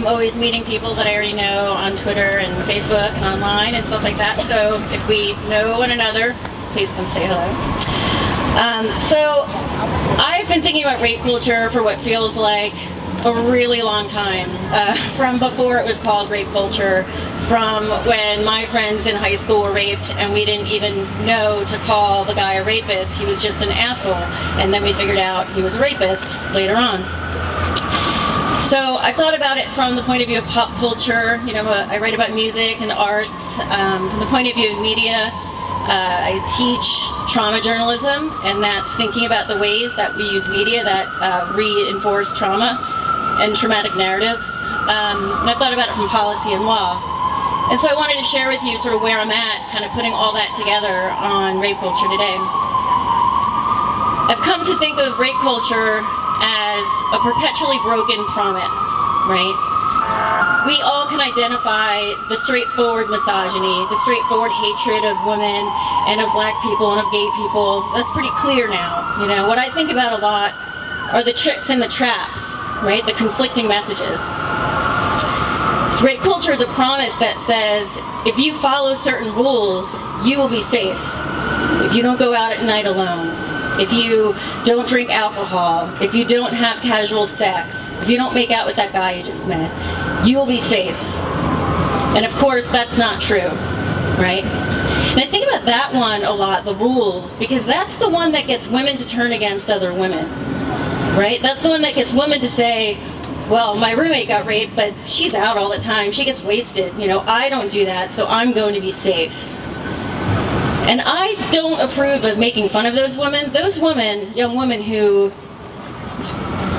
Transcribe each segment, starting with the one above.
I'm always meeting people that I already know on Twitter and Facebook and online and stuff like that. So if we know one another, please come say hello. So I've been thinking about rape culture for what feels like a really long time, from before it was called rape culture, from when my friends in high school were raped and we didn't even know to call the guy a rapist. He was just an asshole, and then we figured out he was a rapist later on. So I thought about it from the point of view of pop culture. You know, I write about music and arts. From the point of view of media, I teach trauma journalism, and that's thinking about the ways that we use media that reinforce trauma and traumatic narratives. And I've thought about it from policy and law. And so I wanted to share with you sort of where I'm at, kind of putting all that together on rape culture today. I've come to think of rape culture as a perpetually broken promise, right? We all can identify the straightforward misogyny, the straightforward hatred of women and of black people and of gay people. That's pretty clear now. You know, what I think about a lot are the tricks and the traps, right? The conflicting messages. Rape culture is a promise that says, if you follow certain rules, you will be safe. If you don't go out at night alone, if you don't drink alcohol, if you don't have casual sex, if you don't make out with that guy you just met, you will be safe. And of course, that's not true, right? And I think about that one a lot, the rules, because that's the one that gets women to turn against other women, right? That's the one that gets women to say, well, my roommate got raped, but she's out all the time. She gets wasted. You know, I don't do that, so I'm going to be safe. And I don't approve of making fun of those women. Those women, young women who,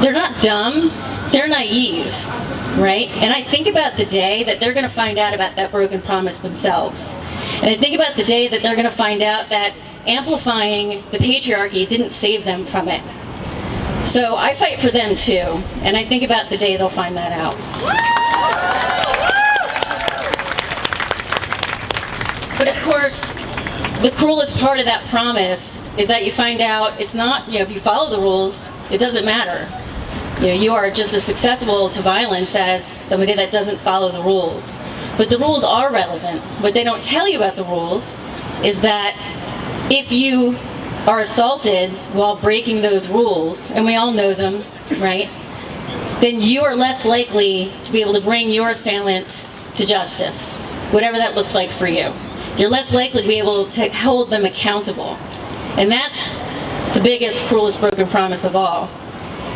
they're not dumb, they're naive, right? And I think about the day that they're going to find out about that broken promise themselves. And I think about the day that they're going to find out that amplifying the patriarchy didn't save them from it. So I fight for them too, and I think about the day they'll find that out. But of course, the cruelest part of that promise is that you find out it's not, you know, if you follow the rules, it doesn't matter. You know, you are just as susceptible to violence as somebody that doesn't follow the rules. But the rules are relevant. What they don't tell you about the rules is that if you are assaulted while breaking those rules, and we all know them, right, then you are less likely to be able to bring your assailant to justice, whatever that looks like for you. You're less likely to be able to hold them accountable. And that's the biggest, cruelest broken promise of all.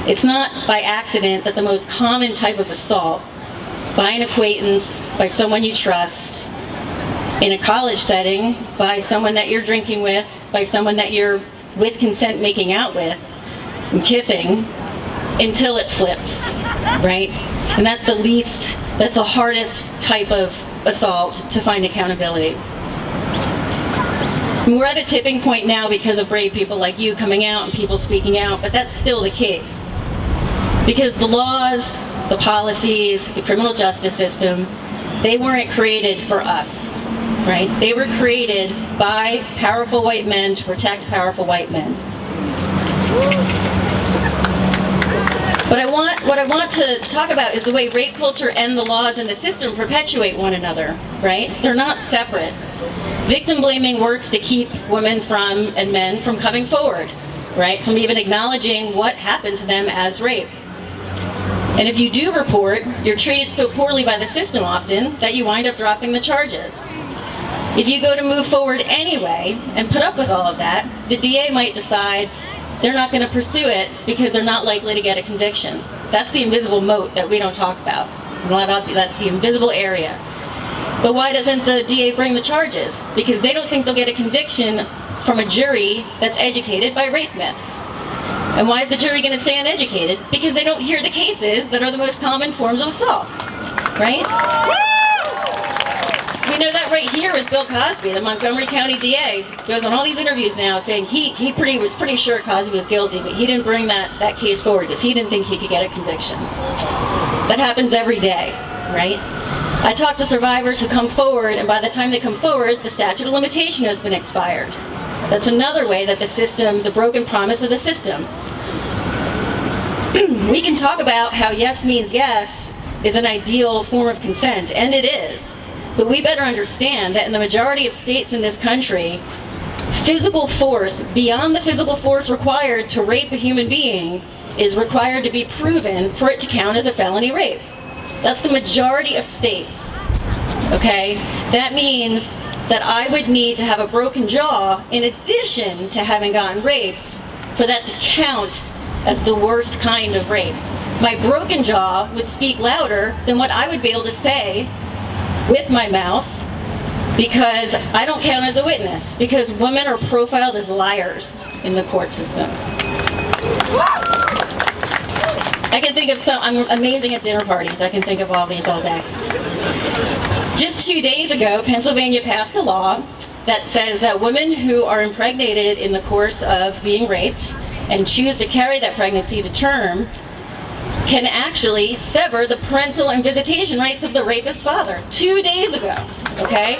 It's not by accident that the most common type of assault, by an acquaintance, by someone you trust, in a college setting, by someone that you're drinking with, by someone that you're with consent making out with, and kissing, until it flips, right? And that's the hardest type of assault to find accountability. And we're at a tipping point now because of brave people like you coming out and people speaking out, but that's still the case. Because the laws, the policies, the criminal justice system, they weren't created for us. Right? They were created by powerful white men to protect powerful white men. What I want to talk about is the way rape culture and the laws and the system perpetuate one another, right? They're not separate. Victim blaming works to keep women and men from coming forward, right? From even acknowledging what happened to them as rape. And if you do report, you're treated so poorly by the system often that you wind up dropping the charges. If you go to move forward anyway and put up with all of that, the DA might decide they're not going to pursue it because they're not likely to get a conviction. That's the invisible moat that we don't talk about. That's the invisible area. But why doesn't the DA bring the charges? Because they don't think they'll get a conviction from a jury that's educated by rape myths. And why is the jury going to stay uneducated? Because they don't hear the cases that are the most common forms of assault, right? We know that right here with Bill Cosby, the Montgomery County DA, goes on all these interviews now saying he was pretty sure Cosby was guilty, but he didn't bring that case forward because he didn't think he could get a conviction. That happens every day, right? I talk to survivors who come forward, and by the time they come forward, the statute of limitation has been expired. That's another way that the system, the broken promise of the system. We can talk about how yes means yes, is an ideal form of consent, and it is. But we better understand that in the majority of states in this country, physical force, beyond the physical force required to rape a human being, is required to be proven for it to count as a felony rape. That's the majority of states, okay? That means that I would need to have a broken jaw in addition to having gotten raped for that to count as the worst kind of rape. My broken jaw would speak louder than what I would be able to say with my mouth, because I don't count as a witness, because women are profiled as liars in the court system. I can think of some, I'm amazing at dinner parties, I can think of all these all day. Just 2 days ago, Pennsylvania passed a law that says that women who are impregnated in the course of being raped and choose to carry that pregnancy to term can actually sever the parental and visitation rights of the rapist father. 2 days ago, okay?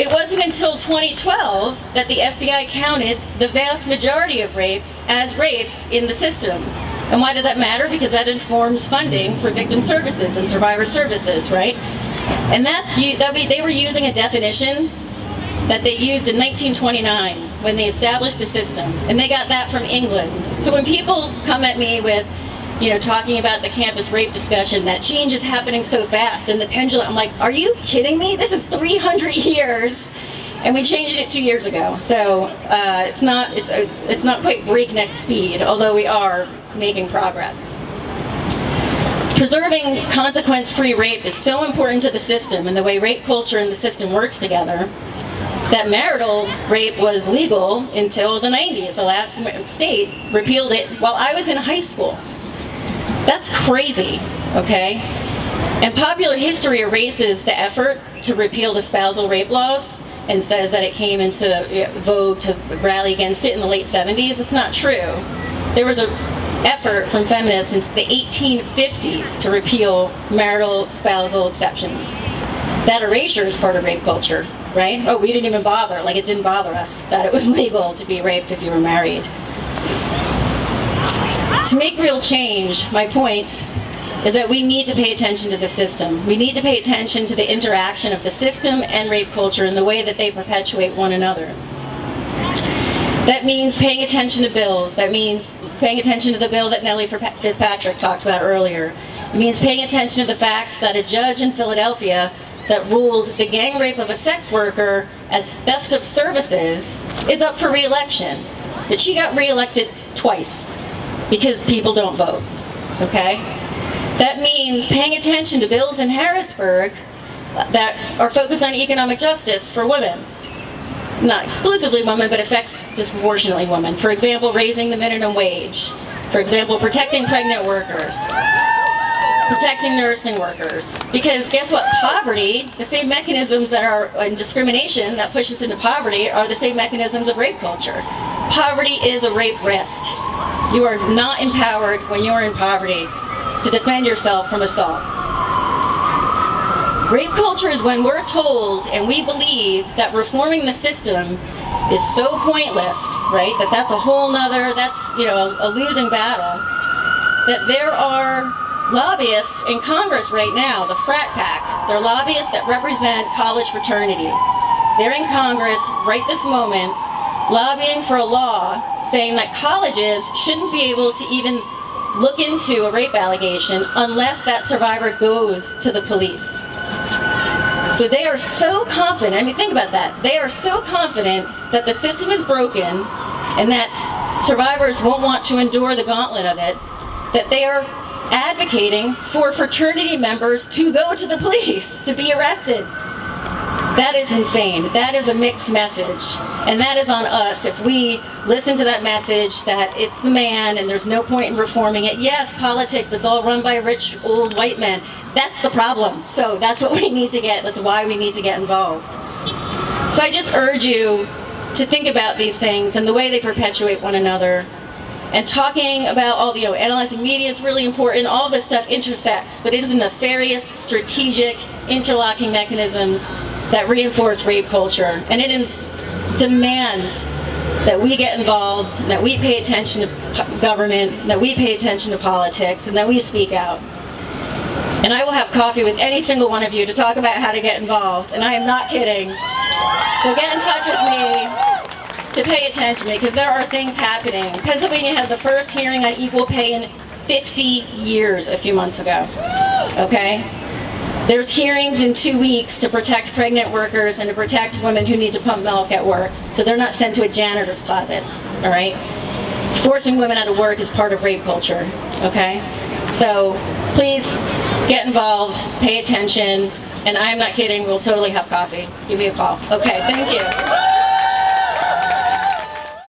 It wasn't until 2012 that the FBI counted the vast majority of rapes as rapes in the system. And why does that matter? Because that informs funding for victim services and survivor services, right? And they were using a definition that they used in 1929 when they established the system, and they got that from England. So when people come at me with, talking about the campus rape discussion, that change is happening so fast, and the pendulum, I'm like, are you kidding me? This is 300 years, and we changed it 2 years ago. So it's not quite breakneck speed, although we are making progress. Preserving consequence-free rape is so important to the system and the way rape culture and the system works together that marital rape was legal until the 90s. The last state repealed it while I was in high school. That's crazy, okay? And popular history erases the effort to repeal the spousal rape laws and says that it came into vogue to rally against it in the late 70s. It's not true. There was an effort from feminists since the 1850s to repeal marital spousal exceptions. That erasure is part of rape culture, right? Oh, we didn't even bother, like it didn't bother us that it was legal to be raped if you were married. To make real change, my point is that we need to pay attention to the system. We need to pay attention to the interaction of the system and rape culture and the way that they perpetuate one another. That means paying attention to bills. That means paying attention to the bill that Nellie Fitzpatrick talked about earlier. It means paying attention to the fact that a judge in Philadelphia that ruled the gang rape of a sex worker as theft of services is up for re-election. But she got re-elected twice because people don't vote, okay? That means paying attention to bills in Harrisburg that are focused on economic justice for women. Not exclusively women, but affects disproportionately women. For example, raising the minimum wage. For example, protecting pregnant workers. Protecting nursing workers. Because guess what? Poverty, the same mechanisms that are in discrimination that push us into poverty are the same mechanisms of rape culture. Poverty is a rape risk. You are not empowered when you are in poverty to defend yourself from assault. Rape culture is when we're told and we believe that reforming the system is so pointless, right? That's a whole nother, a losing battle. That there are lobbyists in Congress right now, the frat pack. They're lobbyists that represent college fraternities. They're in Congress right this moment lobbying for a law saying that colleges shouldn't be able to even look into a rape allegation unless that survivor goes to the police. So they are so confident, think about that, they are so confident that the system is broken and that survivors won't want to endure the gauntlet of it, that they are advocating for fraternity members to go to the police, to be arrested. That is insane. That is a mixed message. And that is on us if we listen to that message that it's the man and there's no point in reforming it. Yes, politics, it's all run by rich old white men. That's the problem. So that's what we need to get. That's why we need to get involved. So I just urge you to think about these things and the way they perpetuate one another. And talking about all analyzing media is really important. All this stuff intersects, but it is nefarious, strategic, interlocking mechanisms that reinforce rape culture. And it demands that we get involved, that we pay attention to government, that we pay attention to politics, and that we speak out. And I will have coffee with any single one of you to talk about how to get involved, and I am not kidding. So get in touch with me to pay attention, because there are things happening. Pennsylvania had the first hearing on equal pay in 50 years a few months ago, okay? There's hearings in 2 weeks to protect pregnant workers and to protect women who need to pump milk at work, so they're not sent to a janitor's closet, all right? Forcing women out of work is part of rape culture, okay? So please get involved, pay attention, and I'm not kidding, we'll totally have coffee. Give me a call. Okay, thank you.